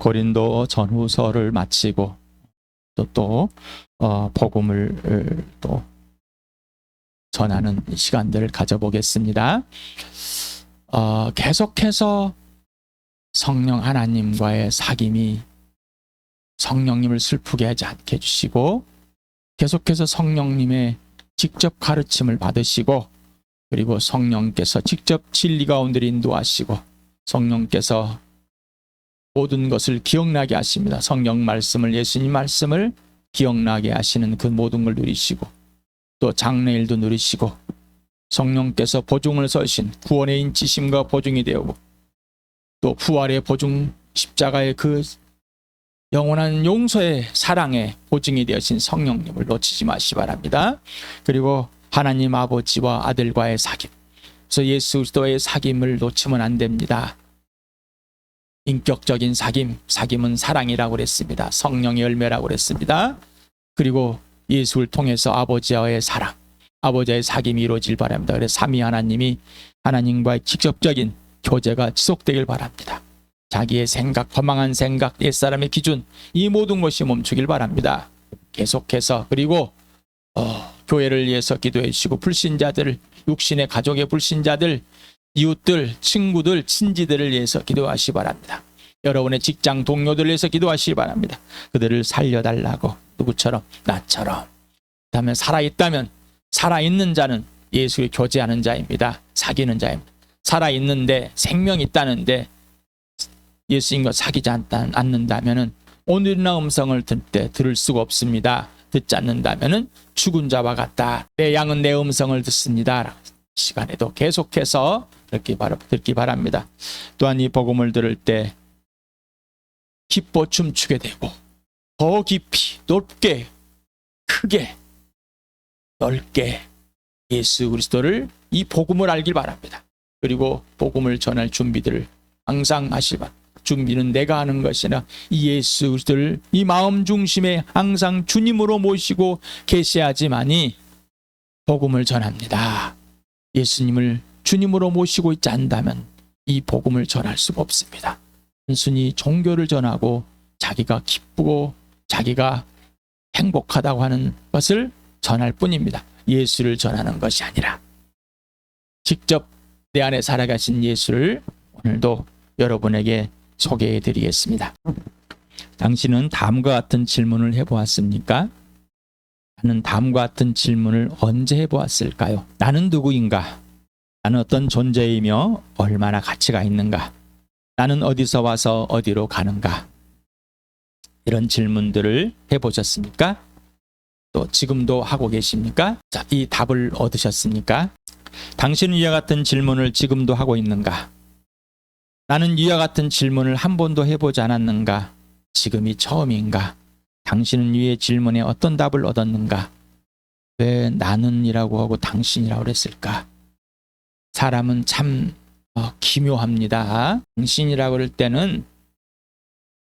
고린도 전후서를 마치고 또 복음을 또 전하는 시간들을 가져보겠습니다. 계속해서 성령 하나님과의 사귐이 성령님을 슬프게 하지 않게 해주시고, 계속해서 성령님의 직접 가르침을 받으시고, 그리고 성령께서 직접 진리 가운데 인도하시고, 성령께서 모든 것을 기억나게 하십니다. 성령 말씀을, 예수님 말씀을 기억나게 하시는 그 모든 걸 누리시고, 또 장래일도 누리시고, 성령께서 보증을 서신 구원의 인치심과 보증이 되고, 또 부활의 보증, 십자가의 그 영원한 용서의 사랑의 보증이 되어진 성령님을 놓치지 마시기 바랍니다. 그리고 하나님 아버지와 아들과의 사귐, 그래서 예수 그리스도의 사귐을 놓치면 안 됩니다. 인격적인 사귐, 사귐은 사랑이라고 그랬습니다. 성령의 열매라고 그랬습니다. 그리고 예수를 통해서 아버지와의 사랑, 아버지의 사귐이 이루어질 바랍니다. 그래서 삼위 하나님이 하나님과의 직접적인 교제가 지속되길 바랍니다. 자기의 생각, 허망한 생각, 옛사람의 기준, 이 모든 것이 멈추길 바랍니다. 계속해서, 그리고 교회를 위해서 기도해 주시고, 불신자들, 육신의 가족의 불신자들, 이웃들, 친구들, 친지들을 위해서 기도하시기 바랍니다. 여러분의 직장 동료들을 위해서 기도하시기 바랍니다. 그들을 살려달라고, 누구처럼? 나처럼. 그다음에 살아있다면, 살아있는 자는 예수를 교제하는 자입니다. 사귀는 자입니다. 살아있는데, 생명이 있다는데 예수님과 사귀지 않는다면 오늘이나 음성을 들을 수가 없습니다. 듣지 않는다면 죽은 자와 같다. 내 양은 내 음성을 듣습니다. 시간에도 계속해서 듣기 바랍니다. 또한 이 복음을 들을 때 기뻐 춤추게 되고, 더 깊이, 높게, 크게, 넓게 예수 그리스도를, 이 복음을 알길 바랍니다. 그리고 복음을 전할 준비들을 항상 하시기 바랍니다. 준비는 내가 하는 것이 아니라 이 예수 그리스도를 이 마음 중심에 항상 주님으로 모시고 계시하지만이 복음을 전합니다. 예수님을 주님으로 모시고 있지 않다면 이 복음을 전할 수가 없습니다. 단순히 종교를 전하고 자기가 기쁘고 자기가 행복하다고 하는 것을 전할 뿐입니다. 예수를 전하는 것이 아니라 직접 내 안에 살아가신 예수를 오늘도 여러분에게 소개해 드리겠습니다. 당신은 다음과 같은 질문을 해보았습니까? 나는 다음과 같은 질문을 언제 해보았을까요? 나는 누구인가? 나는 어떤 존재이며 얼마나 가치가 있는가? 나는 어디서 와서 어디로 가는가? 이런 질문들을 해보셨습니까? 또 지금도 하고 계십니까? 자, 이 답을 얻으셨습니까? 당신은 이와 같은 질문을 지금도 하고 있는가? 나는 이와 같은 질문을 한 번도 해보지 않았는가? 지금이 처음인가? 당신은 위의 질문에 어떤 답을 얻었는가? 왜 나는이라고 하고 당신이라고 그랬을까? 사람은 참 기묘합니다. 당신이라고 그럴 때는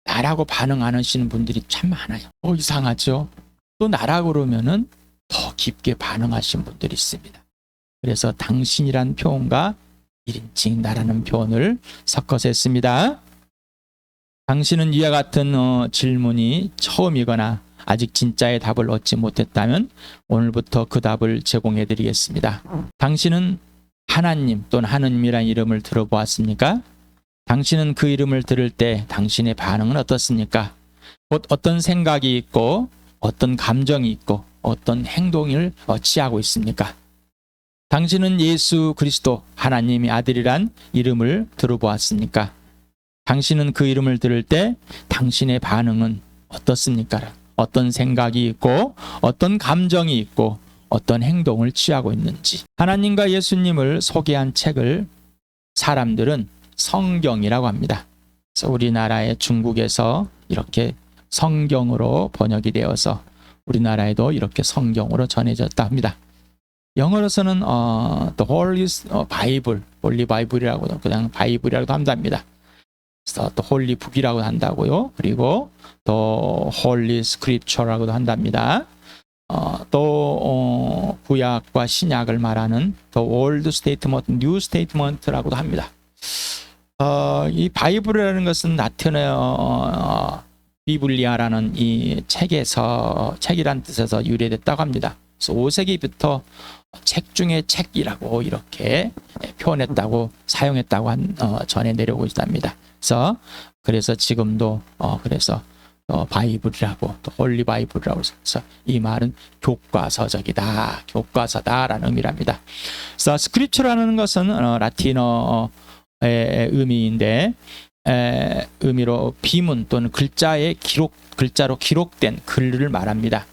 나라고 반응 안 하시는 분들이 참 많아요. 이상하죠? 또 나라고 그러면은 더 깊게 반응하시는 분들이 있습니다. 그래서 당신이란 표현과 1인칭 나라는 표현을 섞어서 했습니다. 당신은 이와 같은 질문이 처음이거나 아직 진짜의 답을 얻지 못했다면 오늘부터 그 답을 제공해 드리겠습니다. 당신은 하나님 또는 하느님이란 이름을 들어보았습니까? 당신은 그 이름을 들을 때 당신의 반응은 어떻습니까? 곧 어떤 생각이 있고 어떤 감정이 있고 어떤 행동을 취하고 있습니까? 당신은 예수 그리스도 하나님의 아들이란 이름을 들어보았습니까? 당신은 그 이름을 들을 때 당신의 반응은 어떻습니까? 어떤 생각이 있고 어떤 감정이 있고 어떤 행동을 취하고 있는지. 하나님과 예수님을 소개한 책을 사람들은 성경이라고 합니다. 그래서 우리나라의 중국에서 이렇게 성경으로 번역이 되어서 우리나라에도 이렇게 성경으로 전해졌다 합니다. 영어로서는 The Holy Bible, Holy Bible이라고도 그냥 바이블이라고도 한답니다. 그래서 The Holy Book이라고 한다고요. 그리고 The Holy Scripture라고도 한답니다. 또 구약과 신약을 말하는 The Old Statement, New Statement라고도 합니다. 이 바이블이라는 것은 라틴어 비블리아라는 이 책이란 뜻에서 유래됐다고 합니다. 그래서 5세기부터 책 중에 책이라고 이렇게 표현했다고 사용했다고 전해 내려오고 있답니다. 그래서 지금도 그래서 바이블이라고 또 홀리 바이블이라고 해서 이 말은 교과서적이다, 교과서다라는 의미랍니다. 그래서 스크립처라는 것은 라틴어의 의미인데 의미로 비문 또는 글자로 기록된 글을 말합니다.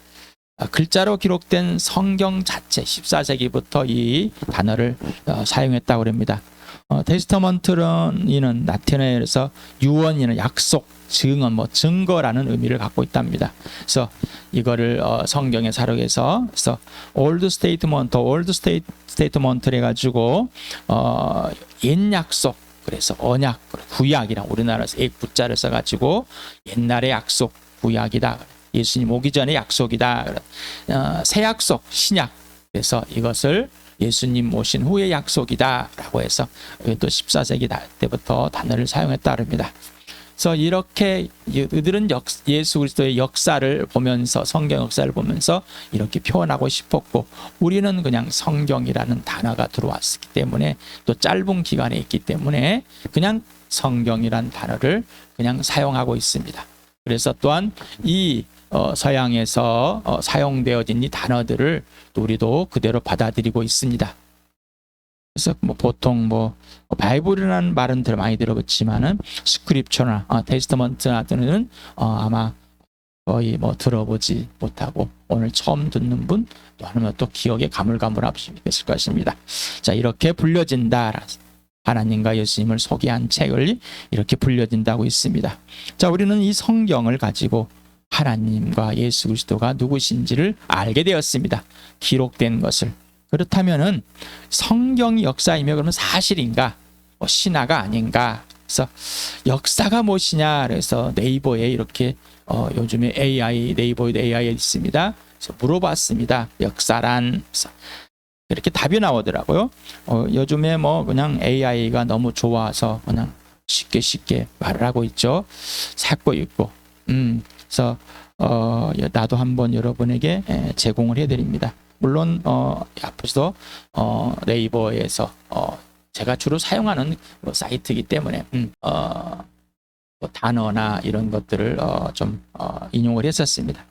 글자로 기록된 성경 자체 14세기부터 이 단어를 사용했다고 합니다. 테스터먼트는 이는 라틴어에서 유언이나 약속, 증언, 증거라는 의미를 갖고 있답니다. 그래서 이거를 성경에 사록해서 올드 스테이트먼트 해가지고 옛 약속, 그래서 언약, 구약이라 우리나라에서 구자를 써가지고 옛날의 약속, 구약이다. 예수님 오기 전에 약속이다. 새 약속, 신약. 그래서 이것을 예수님 오신 후의 약속이다라고 해서 또 14세기 때부터 단어를 사용했다 합니다. 그래서 이렇게 이들은 예수 그리스도의 역사를 보면서 성경 역사를 보면서 이렇게 표현하고 싶었고 우리는 그냥 성경이라는 단어가 들어왔기 때문에 또 짧은 기간에 있기 때문에 그냥 성경이라는 단어를 그냥 사용하고 있습니다. 그래서 또한 이 서양에서 사용되어진 이 단어들을 또 우리도 그대로 받아들이고 있습니다. 그래서 보통 바이블이라는 말은 많이 들어봤지만은 스크립처나 테스터먼트는 아마 거의 들어보지 못하고 오늘 처음 듣는 분 또 아니면 또 기억에 가물가물하실 것입니다. 자, 이렇게 불려진다. 하나님과 예수님을 소개한 책을 이렇게 불려진다고 있습니다. 자, 우리는 이 성경을 가지고 하나님과 예수 그리스도가 누구신지를 알게 되었습니다. 기록된 것을. 그렇다면은 성경이 역사이며 그러면 사실인가? 신화가 아닌가? 그래서 역사가 무엇이냐? 그래서 네이버에 이렇게 요즘에 네이버에도 AI 있습니다. 그래서 물어봤습니다. 역사란 이렇게 답이 나오더라고요. 요즘에 그냥 AI가 너무 좋아서 그냥 쉽게 말을 하고 있죠. 찾고 있고. 그래서 나도 한번 여러분에게 제공을 해드립니다. 물론 앞서서 네이버에서 제가 주로 사용하는 사이트이기 때문에 단어나 이런 것들을 좀 인용을 했었습니다.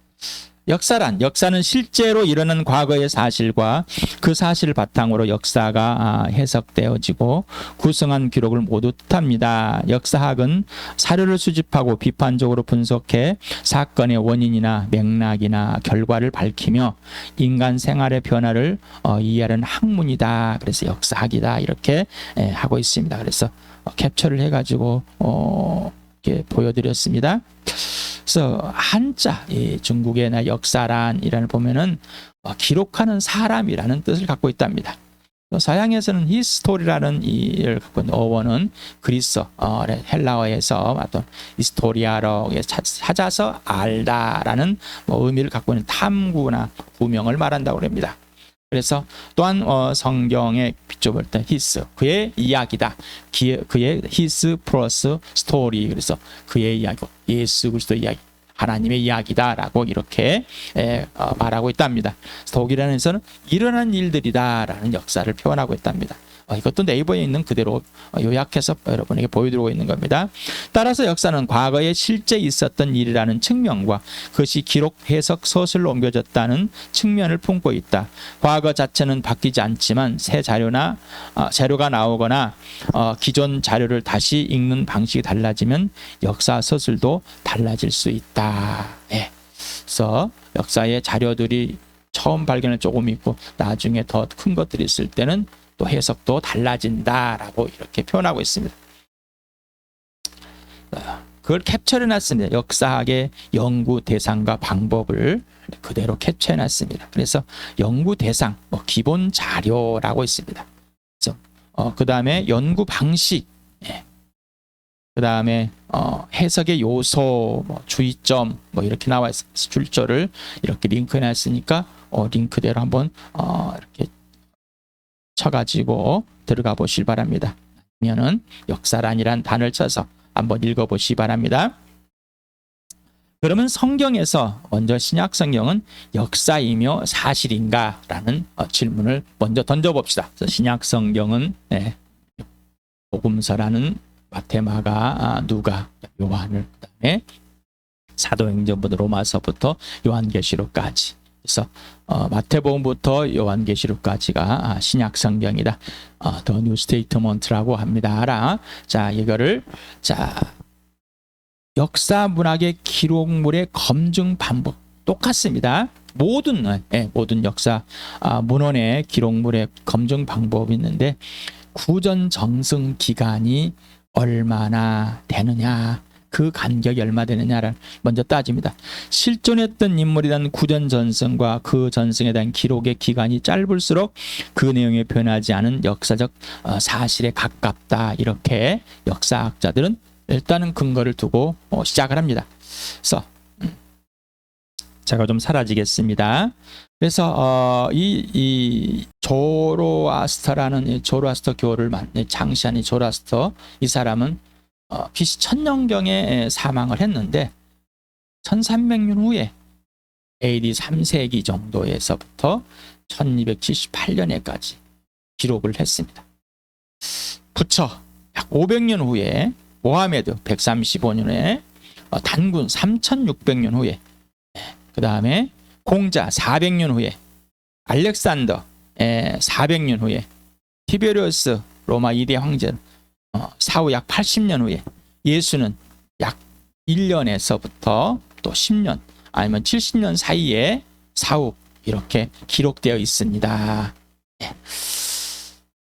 역사는 실제로 일어난 과거의 사실과 그 사실을 바탕으로 역사가 해석되어지고 구성한 기록을 모두 뜻합니다. 역사학은 사료를 수집하고 비판적으로 분석해 사건의 원인이나 맥락이나 결과를 밝히며 인간 생활의 변화를 이해하는 학문이다. 그래서 역사학이다. 이렇게 하고 있습니다. 그래서 캡처를 해가지고 이렇게 보여드렸습니다. 그래서 한자, 중국의 역사란이라는 보면은 기록하는 사람이라는 뜻을 갖고 있답니다. 서양에서는 히스토리라는 이를 갖고 있는 어원은 그리스, 헬라어에서 어떤 히스토리아로 찾아서 알다라는 의미를 갖고 있는 탐구나 구명을 말한다고 합니다. 그래서 또한 성경에 비춰볼 때 히스, 그의 이야기다. 그의 히스 플러스 스토리, 그래서 그의 이야기, 예수 그리스도 이야기, 하나님의 이야기다라고 이렇게 말하고 있답니다. 독일에서는 일어난 일들이다라는 역사를 표현하고 있답니다. 이것도 네이버에 있는 그대로 요약해서 여러분에게 보여드리고 있는 겁니다. 따라서 역사는 과거에 실제 있었던 일이라는 측면과 그것이 기록, 해석, 서술로 옮겨졌다는 측면을 품고 있다. 과거 자체는 바뀌지 않지만 새 자료가 나오거나 기존 자료를 다시 읽는 방식이 달라지면 역사 서술도 달라질 수 있다. 그래서 역사의 자료들이 처음 발견은 조금 있고 나중에 더 큰 것들이 있을 때는 또 해석도 달라진다라고 이렇게 표현하고 있습니다. 그걸 캡처해놨습니다. 역사학의 연구 대상과 방법을 그대로 캡처해놨습니다. 그래서 연구 대상, 기본 자료라고 있습니다. 그 다음에 연구 방식, 그 다음에 해석의 요소, 주의점, 이렇게 나와 있습니다. 줄조를 이렇게 링크해놨으니까 링크대로 한번 이렇게 쳐가지고 들어가 보실 바랍니다. 면은 역사란이란 단어를 쳐서 한번 읽어보시기 바랍니다. 그러면 성경에서 먼저 신약 성경은 역사이며 사실인가라는 질문을 먼저 던져봅시다. 그래서 신약 성경은 복음서라는 마태마가, 누가, 요한을, 그다음에 사도행전부터 로마서부터 요한계시록까지. 그래서 마태복음부터 요한계시록까지가 신약 성경이다. 더 뉴 스테이트먼트라고 합니다. 자, 이거를 역사 문학의 기록물의 검증 방법 똑같습니다. 모든 역사 문헌의 기록물의 검증 방법이 있는데 구전 정승 기간이 얼마나 되느냐, 그 간격이 얼마 되느냐를 먼저 따집니다. 실존했던 인물이란 구전 전승과 그 전승에 대한 기록의 기간이 짧을수록 그 내용에 변하지 않은 역사적 사실에 가깝다. 이렇게 역사학자들은 일단은 근거를 두고 시작을 합니다. 그래서 제가 좀 사라지겠습니다. 그래서 이 조로아스터라는 조로아스터 교를 창시한 이 조로아스터, 이 사람은 BC 1000년경에 사망을 했는데 1300년 후에 AD 3세기 정도에서부터 1278년에까지 기록을 했습니다. 부처 약 500년 후에, 모하메드 135년에, 단군 3600년 후에, 그 다음에 공자 400년 후에, 알렉산더 400년 후에, 티베리우스 로마 2대 황제 사후 약 80년 후에, 예수는 약 1년에서부터 또 10년 아니면 70년 사이에 사후 이렇게 기록되어 있습니다.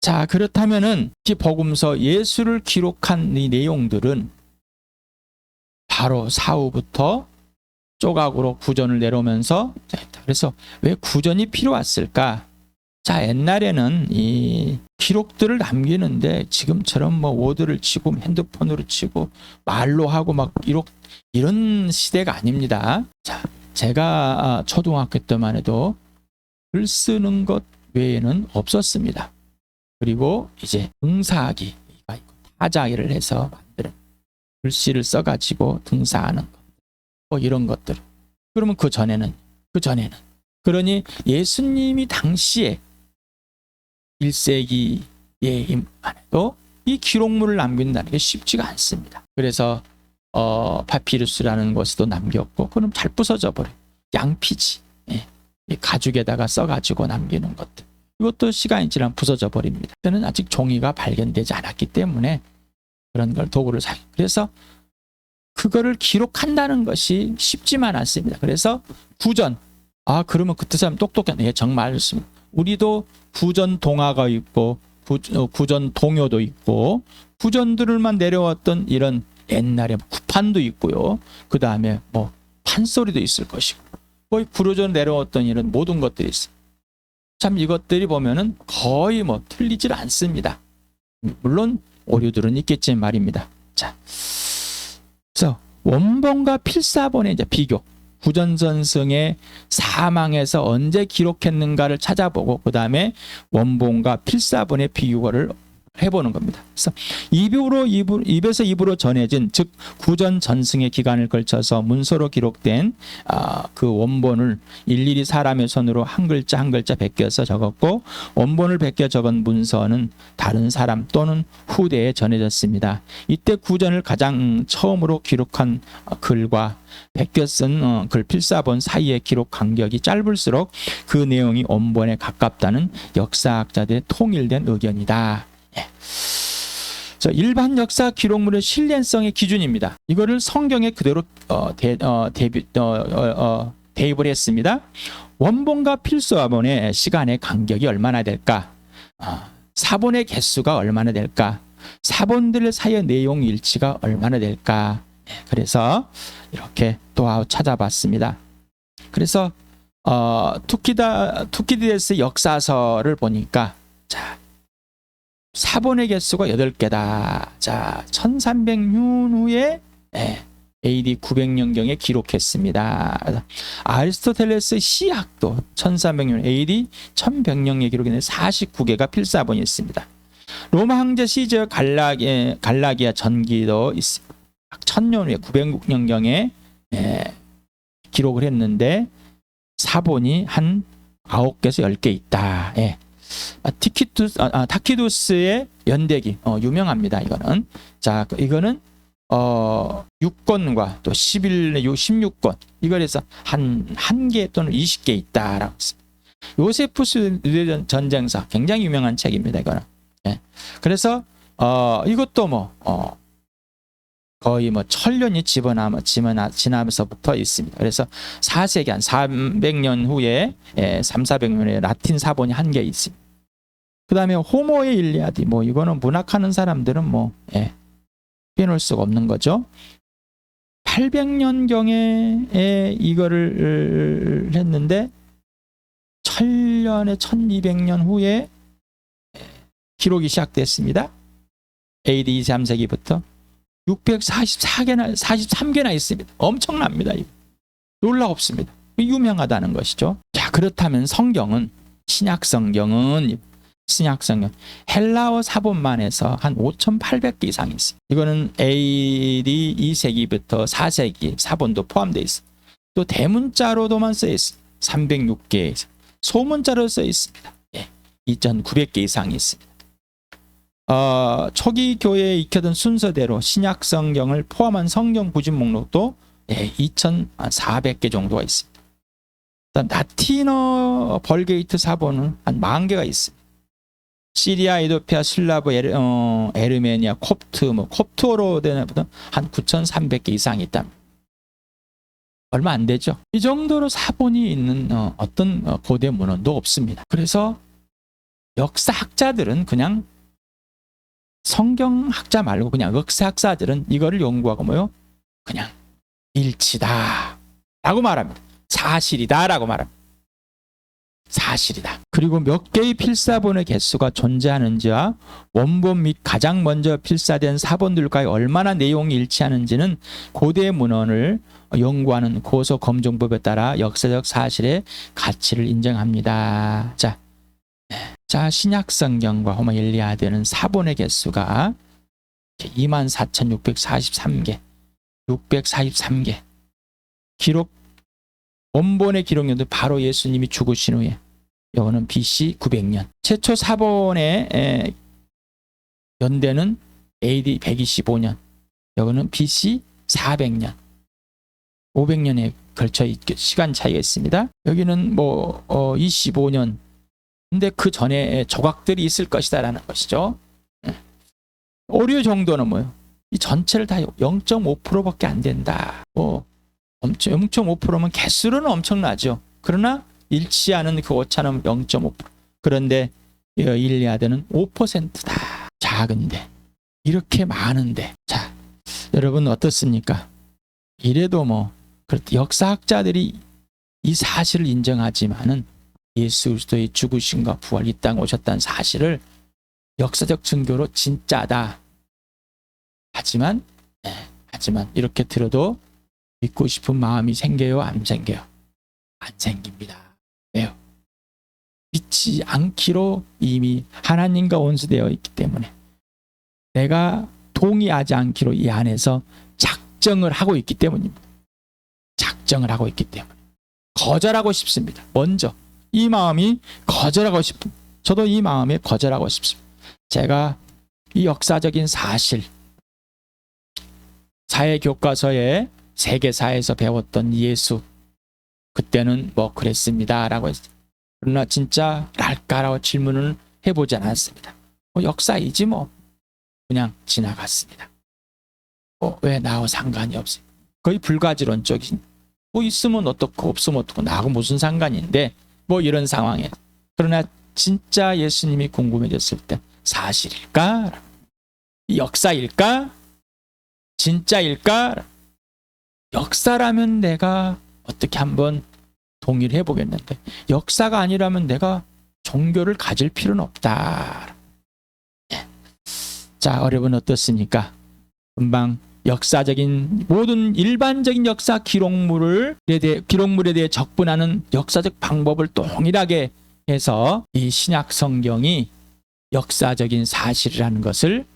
자, 그렇다면은 이 복음서 예수를 기록한 이 내용들은 바로 사후부터 조각으로 구전을 내려오면서, 그래서 왜 구전이 필요했을까? 자, 옛날에는 이 기록들을 남기는데 지금처럼 뭐 워드를 치고 핸드폰으로 치고 말로 하고 막 이런 시대가 아닙니다. 자, 제가 초등학교 때만 해도 글 쓰는 것 외에는 없었습니다. 그리고 이제 등사하기가 있고 타자기를 해서 만드는 글씨를 써가지고 등사하는 것, 뭐 이런 것들. 그러면 그 전에는 그러니 예수님이 당시에 1세기에만 해도 이 기록물을 남긴다는 게 쉽지가 않습니다. 그래서 파피루스라는 것도 남겼고, 그럼 잘 부서져 버려요. 양피지, 이 가죽에다가 써가지고 남기는 것들, 이것도 시간이 지나면 부서져 버립니다. 그때는 아직 종이가 발견되지 않았기 때문에 그런 걸 도구를 사용. 그래서 그거를 기록한다는 것이 쉽지만 않습니다. 그래서 구전, 그러면 그때 사람 똑똑했네. 정말 좋습니다. 우리도 구전 동화가 있고 구전 동요도 있고 구전들만 내려왔던 이런 옛날에 구판도 있고요. 그 다음에 뭐 판소리도 있을 것이고 거의 구로전 내려왔던 이런 모든 것들이 있어요. 참 이것들이 보면은 거의 뭐 틀리질 않습니다. 물론 오류들은 있겠지만 말입니다. 자, 그래서 원본과 필사본의 이제 비교, 구전전승의 사망에서 언제 기록했는가를 찾아보고 그 다음에 원본과 필사본의 비교를 해보는 겁니다. 그래서 입에서 입으로 전해진, 즉 구전 전승의 기간을 걸쳐서 문서로 기록된 그 원본을 일일이 사람의 손으로 한 글자 한 글자 베껴서 적었고, 원본을 베껴 적은 문서는 다른 사람 또는 후대에 전해졌습니다. 이때 구전을 가장 처음으로 기록한 글과 베껴 쓴 글 필사본 사이의 기록 간격이 짧을수록 그 내용이 원본에 가깝다는 역사학자들의 통일된 의견이다. 일반 역사 기록물의 신뢰성의 기준입니다. 이거를 성경에 그대로 대입을 했습니다. 원본과 필사본의 시간의 간격이 얼마나 될까? 사본의 개수가 얼마나 될까? 사본들 사이의 내용 일치가 얼마나 될까? 그래서 이렇게 또 찾아봤습니다. 그래서 투키디데스 역사서를 보니까, 자, 사본의 개수가 8개다. 자, 1300년 후에 AD 900년경에 기록했습니다. 아리스토텔레스 시학도 1300년 AD 1100년에 기록했는데 49개가 필사본이 있습니다. 로마 황제 시저 갈라기아 전기도 있습니다. 1000년 후에 906년경에 기록을 했는데 사본이 한 9개에서 10개 있다. 예. 타키두스의 연대기 유명합니다. 이거는. 자, 이거는 6권과 또 16권 이걸 해서 한 개 또는 20개 있다라고 했습니다. 요세푸스 유대 전쟁사 굉장히 유명한 책입니다. 이거는. 예. 그래서 이것도 거의 1000년이 지나면서부터 있습니다. 그래서 4세기 한 300년 후에 400년 후에 라틴 사본이 한 개 있습니다. 그 다음에 호모의 일리아디 이거는 문학하는 사람들은 빼놓을 수가 없는 거죠. 800년경에 이거를 했는데 1000년에 1200년 후에 기록이 시작됐습니다. AD 23세기부터 643개나 있습니다. 엄청납니다. 이거. 놀라 없습니다. 유명하다는 것이죠. 자, 그렇다면 성경은 신약성경 헬라어 사본만 해서 한 5,800개 이상 있습니다. 이거는 AD 2세기부터 4세기 사본도 포함되어 있습니다. 또 대문자로도만 써 있습니다. 306개 이상. 소문자로 써 있습니다. 2,900개 이상이 있습니다. 초기 교회에 익혀둔 순서대로 신약 성경을 포함한 성경 구집 목록도 2,400개 정도가 있습니다. 라틴어 벌게이트 사본은 한 10,000개가 있습니다. 시리아, 에도피아, 슬라브, 에르메니아, 콥트어로 되는 한 9,300개 이상이 있답니다. 얼마 안 되죠. 이 정도로 사본이 있는 어떤 고대 문헌도 없습니다. 그래서 역사학자들은 그냥 성경학자 말고 그냥 역사학자들은 이거를 연구하고 그냥 일치다 라고 말합니다. 사실이다 라고 말합니다. 사실이다. 그리고 몇 개의 필사본의 개수가 존재하는지와 원본 및 가장 먼저 필사된 사본들과의 얼마나 내용이 일치하는지는 고대 문헌을 연구하는 고서 검증법에 따라 역사적 사실의 가치를 인정합니다. 자, 신약성경과 호모 일리아드는 사본의 개수가 24,643개, 643개. 원본의 기록년도 바로 예수님이 죽으신 후에, 이거는 BC 900년. 최초 사본의 연대는 AD 125년, 이거는 BC 400년. 500년에 걸쳐 시간 차이가 있습니다. 여기는 25년. 근데 그 전에 조각들이 있을 것이다라는 것이죠. 오류 정도는 이 전체를 다 0.5%밖에 안 된다. 0.5%면 개수로는 엄청나죠. 그러나 일치하는 그 오차는 0.5%. 그런데 일리아드는 5%다. 작은데 이렇게 많은데. 자, 여러분 어떻습니까? 이래도 역사학자들이 이 사실을 인정하지만은 예수 그리스도의 죽으심과 부활, 이 땅에 오셨다는 사실을 역사적 증거로 진짜다. 하지만 이렇게 들어도 믿고 싶은 마음이 생겨요? 안 생겨요? 안 생깁니다. 왜요? 믿지 않기로 이미 하나님과 원수되어 있기 때문에, 내가 동의하지 않기로 이 안에서 작정을 하고 있기 때문입니다. 작정을 하고 있기 때문에 거절하고 싶습니다. 먼저 이 마음이 거절하고 싶은, 저도 이 마음에 거절하고 싶습니다. 제가 이 역사적인 사실, 사회교과서에 세계사에서 배웠던 예수, 그때는 그랬습니다 라고 했어요. 그러나 진짜 랄까라고 질문을 해보지 않았습니다. 역사이지 그냥 지나갔습니다. 왜 나하고 상관이 없어요? 거의 불가지론적인, 있으면 어떻고 없으면 어떻고 나하고 무슨 상관인데 이런 상황에. 그러나 진짜 예수님이 궁금해졌을 때, 사실일까? 역사일까? 진짜일까? 역사라면 내가 어떻게 한번 동의를 해보겠는데, 역사가 아니라면 내가 종교를 가질 필요는 없다. 자, 여러분 어떻습니까? 금방 역사적인 모든 일반적인 역사 기록물에 대해 적분하는 역사적 방법을 동일하게 해서 이 신약 성경이 역사적인 사실이라는 것을,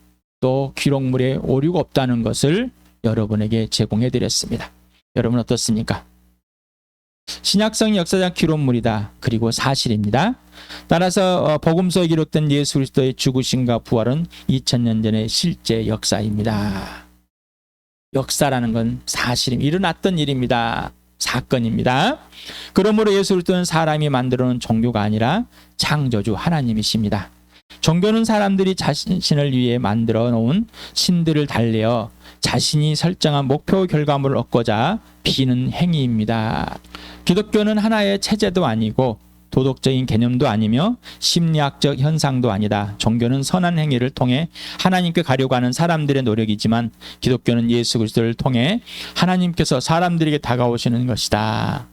또 기록물에 오류가 없다는 것을 여러분에게 제공해 드렸습니다. 여러분 어떻습니까? 신약성이 역사적 기록물이다. 그리고 사실입니다. 따라서 복음서에 기록된 예수 그리스도의 죽으심과 부활은 2000년 전의 실제 역사입니다. 역사라는 건 사실입니다. 일어났던 일입니다. 사건입니다. 그러므로 예수 그리스도는 사람이 만들어 놓은 종교가 아니라 창조주 하나님이십니다. 종교는 사람들이 자신을 위해 만들어 놓은 신들을 달래어 자신이 설정한 목표 결과물을 얻고자 비는 행위입니다. 기독교는 하나의 체제도 아니고 도덕적인 개념도 아니며 심리학적 현상도 아니다. 종교는 선한 행위를 통해 하나님께 가려고 하는 사람들의 노력이지만 기독교는 예수 그리스도를 통해 하나님께서 사람들에게 다가오시는 것이다.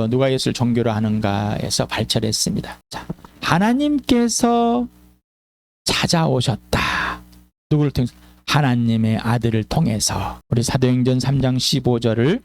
누가 예수를 종교로 하는가에서 발췌했습니다. 자, 하나님께서 찾아오셨다. 누구를 통해서? 하나님의 아들을 통해서. 우리 사도행전 3장 15절을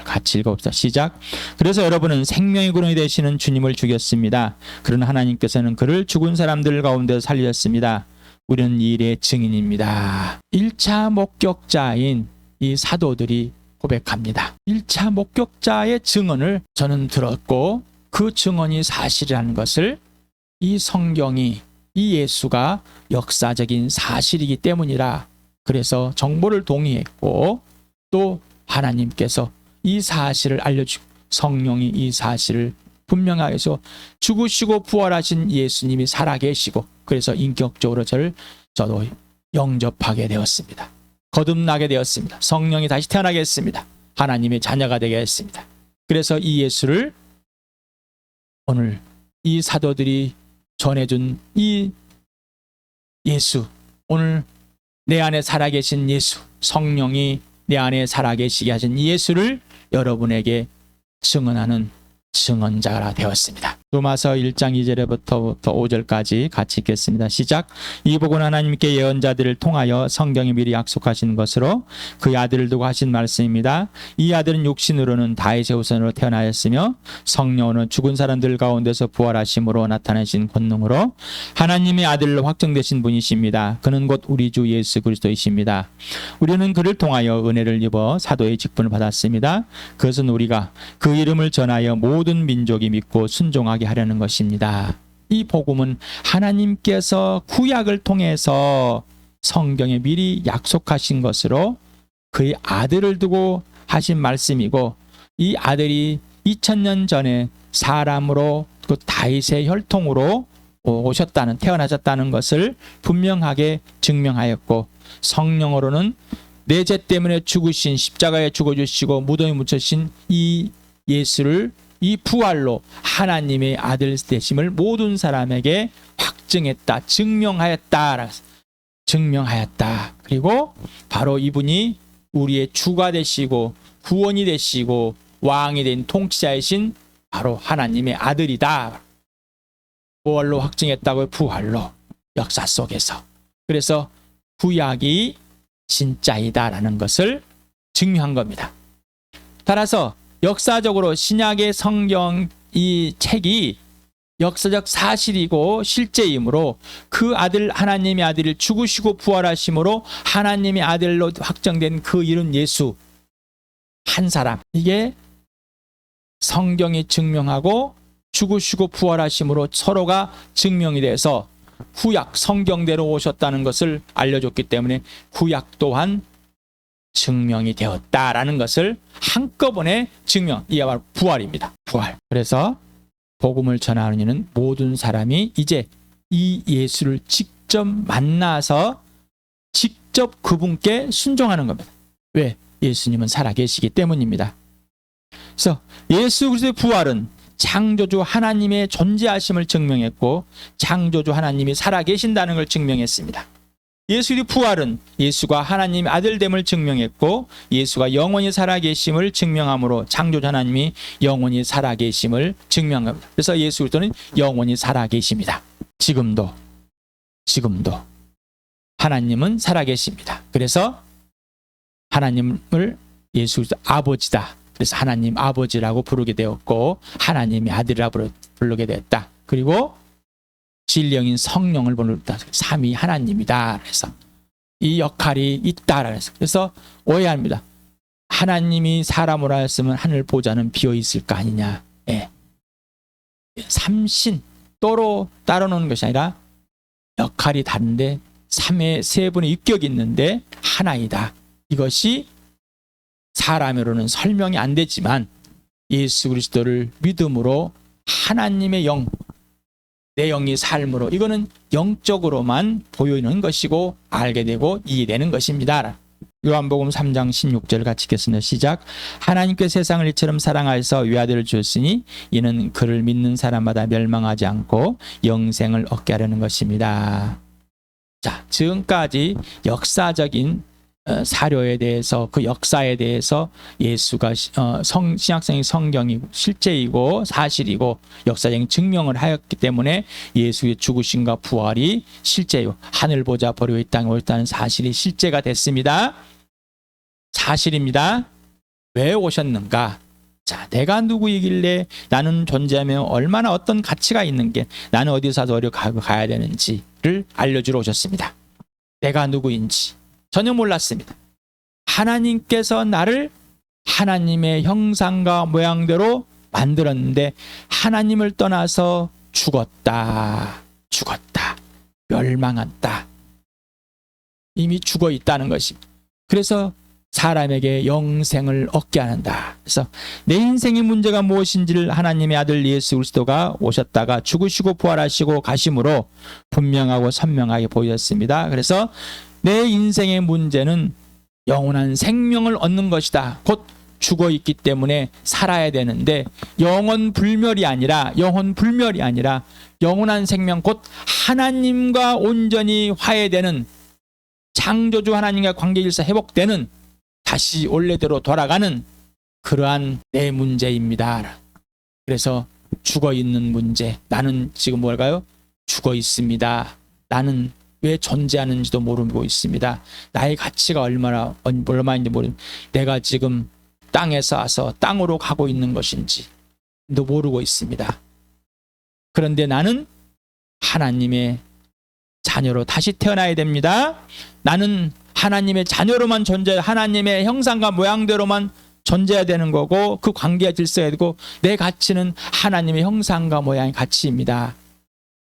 같이 읽어봅시다. 시작. 그래서 여러분은 생명의 근원이 되시는 주님을 죽였습니다. 그러나 하나님께서는 그를 죽은 사람들 가운데 살리셨습니다. 우리는 이 일의 증인입니다. 1차 목격자인 이 사도들이 고백합니다. 1차 목격자의 증언을 저는 들었고 그 증언이 사실이라는 것을 이 성경이, 이 예수가 역사적인 사실이기 때문이라, 그래서 정보를 동의했고 또 하나님께서 이 사실을 알려주고 성령이 이 사실을 분명하게 해서 죽으시고 부활하신 예수님이 살아계시고, 그래서 인격적으로 저도 영접하게 되었습니다. 거듭나게 되었습니다. 성령이 다시 태어나게 했습니다. 하나님의 자녀가 되게 했습니다. 그래서 이 예수를 오늘 이 사도들이 전해준 이 예수, 오늘 내 안에 살아계신 예수, 성령이 내 안에 살아계시게 하신 이 예수를 여러분에게 증언하는 증언자가 되었습니다. 로마서 1장 2절부터 5절까지 같이 읽겠습니다. 시작. 이 복은 하나님께 예언자들을 통하여 성경에 미리 약속하신 것으로 그 아들을 두고 하신 말씀입니다. 이 아들은 육신으로는 다윗의 후손으로 태어나였으며 성령으로는 죽은 사람들 가운데서 부활하심으로 나타내신 권능으로 하나님의 아들로 확정되신 분이십니다. 그는 곧 우리 주 예수 그리스도이십니다. 우리는 그를 통하여 은혜를 입어 사도의 직분을 받았습니다. 그것은 우리가 그 이름을 전하여 모든 민족이 믿고 순종하게 하려는 것입니다. 이 복음은 하나님께서 구약을 통해서 성경에 미리 약속하신 것으로 그의 아들을 두고 하신 말씀이고, 이 아들이 2000년 전에 사람으로 그 다윗의 혈통으로 태어나셨다는 것을 분명하게 증명하였고, 성령으로는 내 죄 때문에 죽으신, 십자가에 죽어주시고 무덤에 묻혀신 이 예수를 이 부활로 하나님의 아들 되심을 모든 사람에게 확증했다, 증명하였다. 그리고 바로 이분이 우리의 주가 되시고 구원이 되시고 왕이 된 통치자이신 바로 하나님의 아들이다. 부활로 확증했다고요. 부활로, 역사 속에서. 그래서 구약이 진짜이다라는 것을 증명한 겁니다. 따라서 역사적으로 신약의 성경 이 책이 역사적 사실이고 실제이므로 그 아들, 하나님의 아들을 죽으시고 부활하심으로 하나님의 아들로 확정된 그 이름 예수 한 사람, 이게 성경이 증명하고 죽으시고 부활하심으로 서로가 증명이 돼서 구약 성경대로 오셨다는 것을 알려줬기 때문에 구약 또한 증명이 되었다라는 것을 한꺼번에 증명, 이게 바로 부활입니다. 부활. 그래서 복음을 전하는 이는 모든 사람이 이제 이 예수를 직접 만나서 직접 그분께 순종하는 겁니다. 왜? 예수님은 살아계시기 때문입니다. 그래서 예수 그리스도의 부활은 창조주 하나님의 존재하심을 증명했고 창조주 하나님이 살아계신다는 걸 증명했습니다. 예수의 부활은 예수가 하나님의 아들됨을 증명했고 예수가 영원히 살아계심을 증명함으로 창조주 하나님이 영원히 살아계심을 증명한 겁니다. 그래서 예수 그리스도는 영원히 살아계십니다. 지금도 하나님은 살아계십니다. 그래서 하나님을 예수 그리스도 아버지다. 그래서 하나님 아버지라고 부르게 되었고 하나님의 아들이라고 부르게 되었다. 그리고 진리형인 성령을 보낸다. 삼위 하나님이다. 그래서 이 역할이 있다. 그래서 오해합니다. 하나님이 사람으로 하였으면 하늘 보좌는 비어 있을 거 아니냐. 예. 삼신 또로 따라놓는 것이 아니라 역할이 다른데 세 분의 인격이 있는데 하나이다. 이것이 사람으로는 설명이 안 되지만 예수 그리스도를 믿음으로 하나님의 영, 내 영이 삶으로 이거는 영적으로만 보이는 것이고 알게 되고 이해되는 것입니다. 요한복음 3장 16절 같이 읽겠습니다. 시작. 하나님께 세상을 이처럼 사랑하여서 외아들을 주었으니 이는 그를 믿는 사람마다 멸망하지 않고 영생을 얻게 하려는 것입니다. 자, 지금까지 역사적인 사료에 대해서 그 역사에 대해서 예수가 신약성의 성경이 실제이고 사실이고 역사적인 증명을 하였기 때문에 예수의 죽으심과 부활이 실제요 하늘 보좌 버리고 이 땅에 오셨다는 사실이 실제가 됐습니다. 사실입니다. 왜 오셨는가? 자, 내가 누구이길래 나는 존재하며 얼마나 어떤 가치가 있는 게 나는 어디서 어디로 가야 되는지를 알려주러 오셨습니다. 내가 누구인지 전혀 몰랐습니다. 하나님께서 나를 하나님의 형상과 모양대로 만들었는데 하나님을 떠나서 죽었다. 멸망했다. 이미 죽어 있다는 것입니다. 그래서 사람에게 영생을 얻게 하는다. 그래서 내 인생의 문제가 무엇인지를 하나님의 아들 예수 그리스도가 오셨다가 죽으시고 부활하시고 가심으로 분명하고 선명하게 보였습니다. 그래서 내 인생의 문제는 영원한 생명을 얻는 것이다. 곧 죽어 있기 때문에 살아야 되는데 영원 불멸이 아니라 영원한 생명 곧 하나님과 온전히 화해되는 창조주 하나님과 관계질서 회복되는 다시 원래대로 돌아가는 그러한 내 문제입니다. 그래서 죽어 있는 문제. 나는 지금 뭘까요? 죽어 있습니다. 나는 왜 존재하는지도 모르고 있습니다. 나의 가치가 얼마인지 모르고 내가 지금 땅에서 와서 땅으로 가고 있는 것인지도 모르고 있습니다. 그런데 나는 하나님의 자녀로 다시 태어나야 됩니다. 나는 하나님의 자녀로만 하나님의 형상과 모양대로만 존재해야 되는 거고 그 관계가 질서해야 되고 내 가치는 하나님의 형상과 모양의 가치입니다.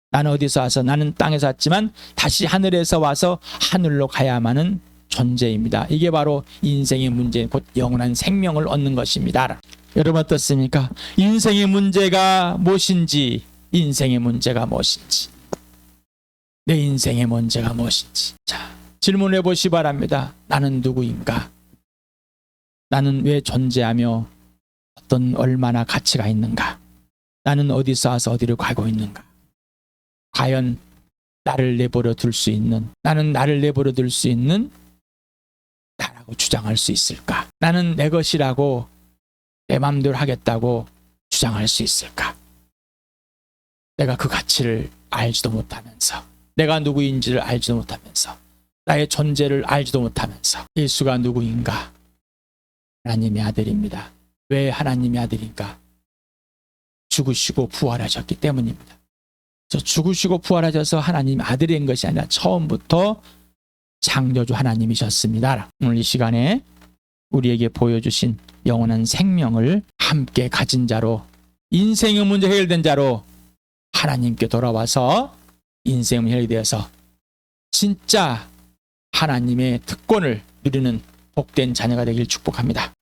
나는 어디서 와서 나는 땅에서 왔지만 다시 하늘에서 와서 하늘로 가야만은 존재입니다. 이게 바로 인생의 문제 곧 영원한 생명을 얻는 것입니다. 여러분 어떻습니까? 인생의 문제가 무엇인지 내 인생의 문제가 무엇인지 자 질문해 보시 바랍니다. 나는 누구인가? 나는 왜 존재하며 얼마나 가치가 있는가? 나는 어디서 와서 어디로 가고 있는가? 과연 나를 내버려 둘 수 있는 나라고 주장할 수 있을까? 나는 내 것이라고 내 마음대로 하겠다고 주장할 수 있을까? 내가 그 가치를 알지도 못하면서 내가 누구인지를 알지도 못하면서 나의 존재를 알지도 못하면서 예수가 누구인가? 하나님의 아들입니다. 왜 하나님의 아들인가? 죽으시고 부활하셨기 때문입니다. 죽으시고 부활하셔서 하나님 아들인 것이 아니라 처음부터 창조주 하나님이셨습니다. 오늘 이 시간에 우리에게 보여주신 영원한 생명을 함께 가진 자로 인생의 문제 해결된 자로 하나님께 돌아와서 인생이 해결되어서 진짜 하나님의 특권을 누리는 복된 자녀가 되길 축복합니다.